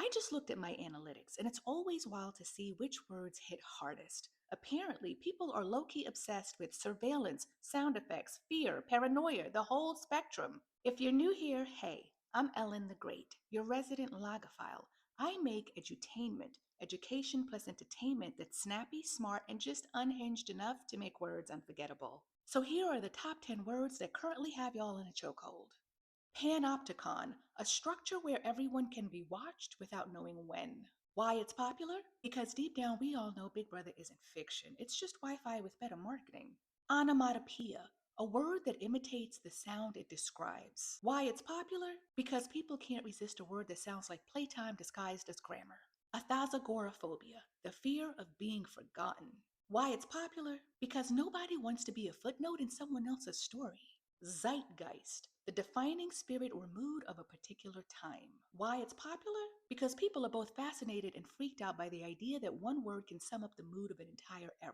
I just looked at my analytics, and it's always wild to see which words hit hardest. Apparently, people are low-key obsessed with surveillance, sound effects, fear, paranoia, the whole spectrum. If you're new here, hey, I'm EllenThaGreat, your resident logophile. I make edutainment, education plus entertainment that's snappy, smart, and just unhinged enough to make words unforgettable. So here are the top 10 words that currently have y'all in a chokehold. Panopticon, a structure where everyone can be watched without knowing when. Why it's popular? Because deep down we all know Big Brother isn't fiction, it's just Wi-Fi with better marketing. Onomatopoeia, a word that imitates the sound it describes. Why it's popular? Because people can't resist a word that sounds like playtime disguised as grammar. Athazagoraphobia, the fear of being forgotten. Why it's popular? Because nobody wants to be a footnote in someone else's story. Zeitgeist, the defining spirit or mood of a particular time. Why it's popular? Because people are both fascinated and freaked out by the idea that one word can sum up the mood of an entire era.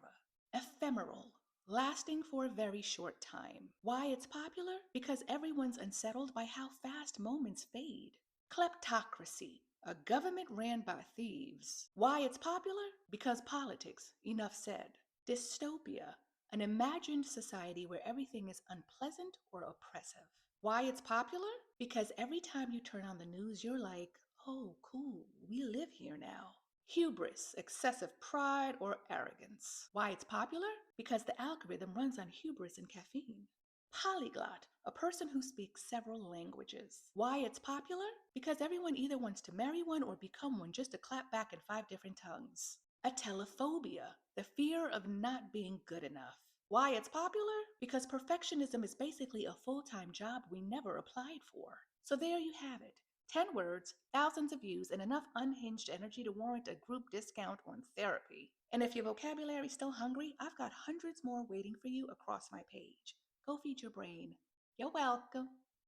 Ephemeral, lasting for a very short time. Why it's popular? Because everyone's unsettled by how fast moments fade. Kleptocracy, a government ran by thieves. Why it's popular? Because politics, enough said. Dystopia, an imagined society where everything is unpleasant or oppressive. Why it's popular? Because every time you turn on the news, you're like, oh, cool, we live here now. Hubris, excessive pride or arrogance. Why it's popular? Because the algorithm runs on hubris and caffeine. Polyglot, a person who speaks several languages. Why it's popular? Because everyone either wants to marry one or become one just to clap back in 5 different tongues. Atelophobia, the fear of not being good enough. Why it's popular? Because perfectionism is basically a full-time job we never applied for. So there you have it. 10 words, thousands of views, and enough unhinged energy to warrant a group discount on therapy. And if your vocabulary's still hungry, I've got hundreds more waiting for you across my page. Go feed your brain. You're welcome.